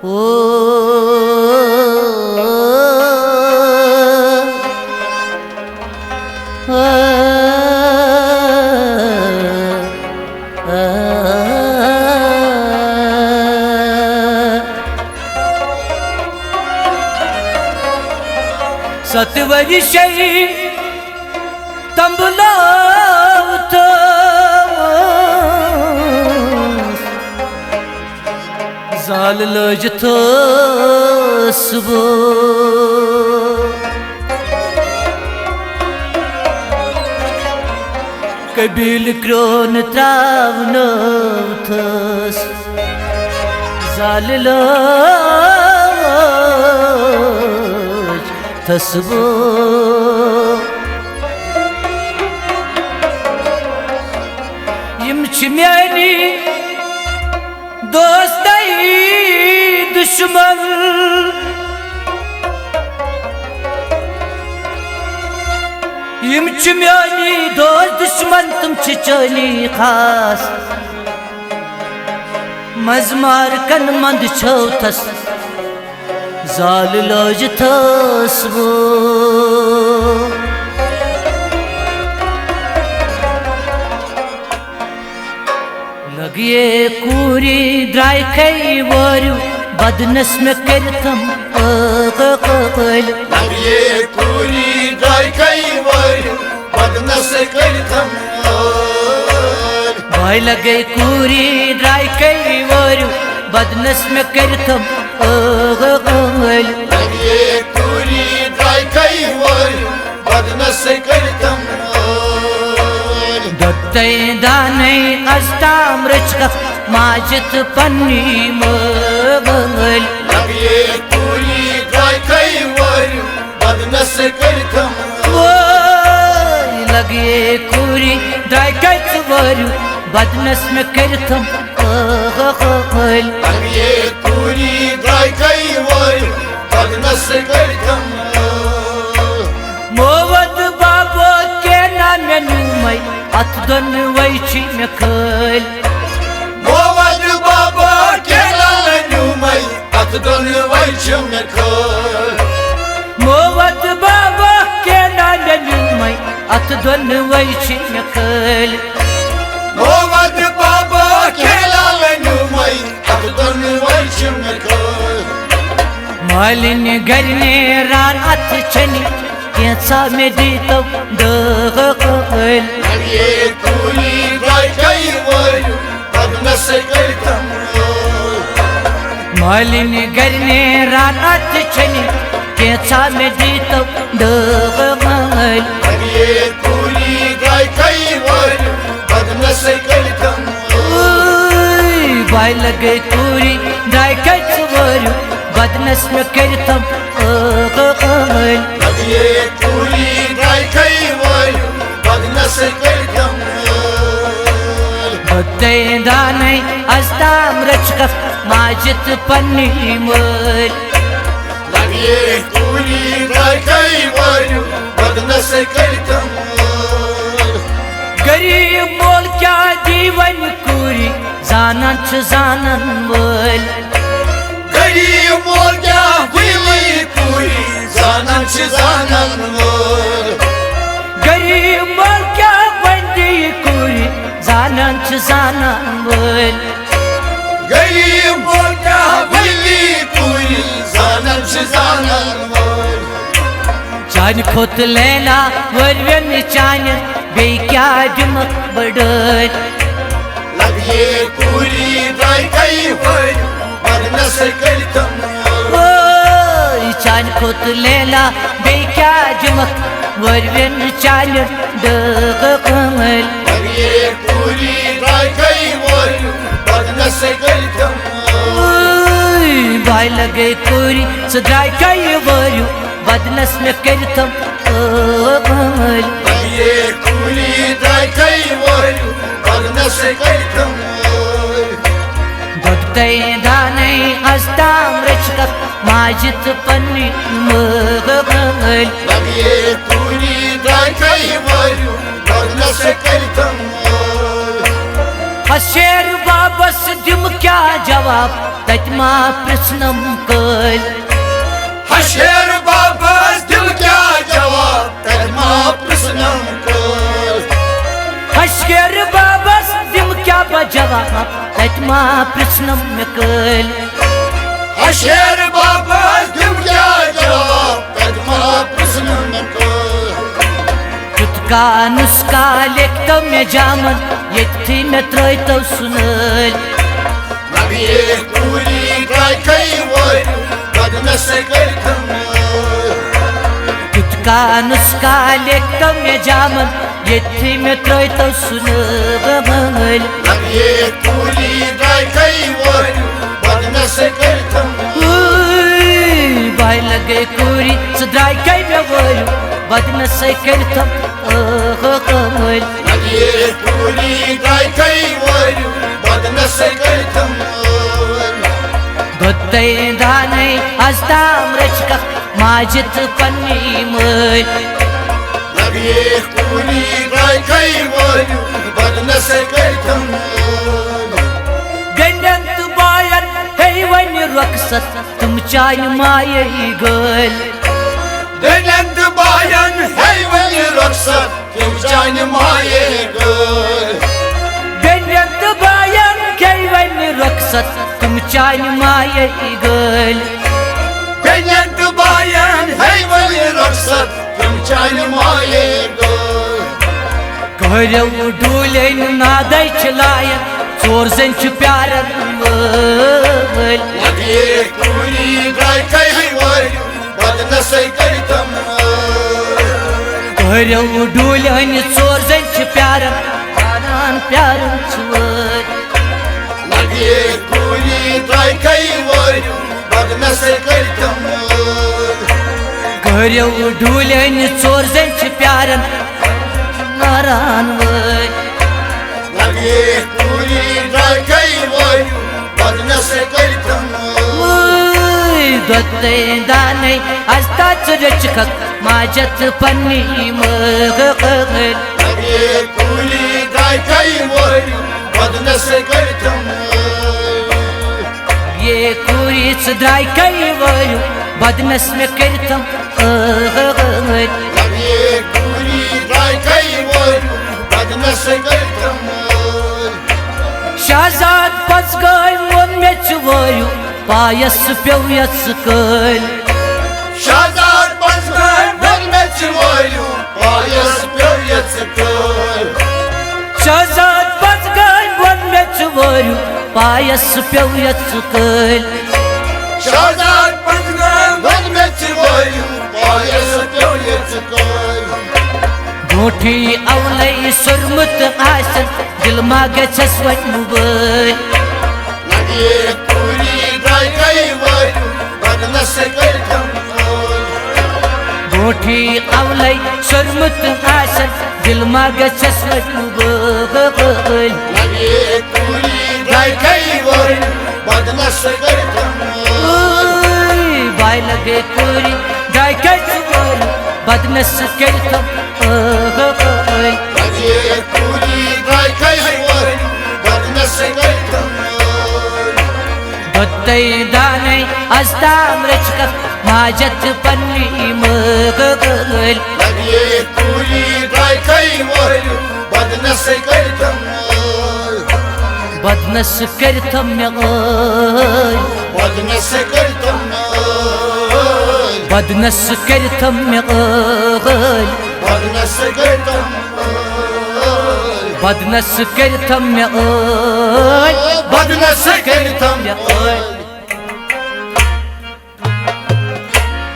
ओ सतवर्षै तंबलावत जाल लजतस वो कबील क्रोन त्रावनथस जाल तस्बो यम मेनी दोस्ताई दुश्मन यम मेनी दोस्त दुश्मन तुम चली खास मजमार कन मंद छो थस जाल लज थस वो लगिए कूरी द्राय खई वरु बदनस में करतम लगिए कूरी द्राय खई वरु बदनस करतम भाई लगे कूरी द्राय खई वरु बदनस में करतम लगिए कूरी द्राय खई वरु बदनस करतम दत्ते दाने अस्ताम रचक माजित पन्नी मगल लगिए कूरी द्राय खई वरु बदनस करतम लगिए कूरी द्राय खई वरु बदनस में करतम लगिए कूरी द्राय खई वरु बदनस करतम मोवद बाबो के नाम नुमई अतदन वैची में खल मोवद बाबा के नाम नुमई अतदन वैची में खल मोवद बाबा के नाम नुमई अतदन वैची में खल मोवद बाबा के नाम नुमई अतदन वैची में खल मालिन गरने रान अत चनी कैसा में दीतो दखल लगिए कूरी द्राय खई वरु बदनस करतम मालिन गरने रान अत चनी कैसा में दीतो दखल लगिए कूरी द्राय खई वरु बदनस करतम भाई लगे कूरी द्राय खई वरु बदनस में करतम लगिए कूरी द्राय खई वरु बदनस करतम दत्ते दाने अस्ताम रचक माजित पन्नी मल लगिए कूरी द्राय खई वरु बदनस करतम गरीब मोल क्या जीवन कूरी जानन छ जानन मोल गरीब मोल क्या हुई कूरी जानन छ जानन मोल गरीब मोल क्या बंदी कूरी जानन छ जानन मोल गरीब मोल क्या हुई कूरी जानन छ जानन मोल चान खोत लेला वरवन चान बे क्या जुमक बड़ल लगिए कूरी द्राय खई वरु बदनस करतम चान खोत लेला बे क्या जुमक वरवन चान दखल लगिए कूरी द्राय खई वरु बदनस करतम भाई लगे कूरी सद्राय खई वरु बदनस में करतम लगिए कूरी द्राय खई वरु बदनस करतम दत्ते दाने अस्ताम रचक माजित पन्नी मगल लगिए कूरी द्राय खई वरु बदनस करतम शेर वापस दिम क्या जवाब तत मा पृछनम कल हशर बाबस दिम क्या जवाब तत मा पृछनम कल हशर बाबस दिम क्या जवाब तत मा पृछनम कल हशर बाबस दिम क्या जवाब तत मा पृछनम कल चुटका नुस्का लेखतो मे जामन यथि मे त्रैतो सुनल नबिये पूरी ड्राई कई वर बदनस करतम चुटका नुस्का लेखतो मे जामन यथि मे त्रैतो सुनल नबिये पूरी ड्राई कई वर बदनस करतम बाय लगे कोरी सद्राई कई मे वरु बदनस करतम कमल नबिये पूरी ड्राई कई वर बदनस करतम गोत्तै दानै अस्ताम रचका माजित पन्नी मल नबिये पूरी ड्राई कई वर बदनस करतम गंडंत बायन है वन रक्सत तुम चाय माये गल गंडंत बायन है वन रक्सत तुम चाय माये गल गंडंत बायन है वन रक्सत तुम चाय माये गल गंडंत बायन है वन रक्सत तुम चाय माये गल कहरौ डूलेन नादै चलायन चोर जन प्यारन वल नबिये पूरी ड्राई कई वर बदनस करतम कहरौ डूलेन चोर जन प्यारन प्यारन चोर नबिये पूरी ड्राई कई वर बदनस करतम कहरौ डूलेन चोर जन प्यारन नारान वल नबिये पूरी ड्राई कई वर बदनस करतम दोत्तै दानै अस्ता चुरचखक माजत पन्नी मगल नबिये पूरी ड्राई कई वर बदनस करतम ये पूरी सद्राई कई वरु बदनस में करतम नबिये पूरी ड्राई कई वर बदनस करतम शहजाद पस गई मोन में चुवरु पायस प्यव यस कल शहजाद पस गई मोन में चुवरु पायस प्यव यस कल शहजाद पस गई मोन में चुवरु पायस प्यव यस कल शहजाद पस गई मोन में चुवरु पायस प्यव यस कल गोठी अवलै सुरमुत आसन दिल मा गछस वन मुबल नबिये पूरी ड्राई कई वर बदनस करतम गोठी अवलै सुरमुत आसन दिल मा गछस वन मुबल नबिये पूरी ड्राई कई वर बदनस करतम बाय लगे कोरी जाय के चुवर बदनस करतम नबिये पूरी ड्राई कई वर बदनस करतम दोत्तै दानै अस्ताम रचकक माजत पन्नी मगल नबिये पूरी ड्राई कई वर बदनस करतम बदनस करतम बदनस करतम बदनस करतम बदनस करतम बदनस करतम बदनस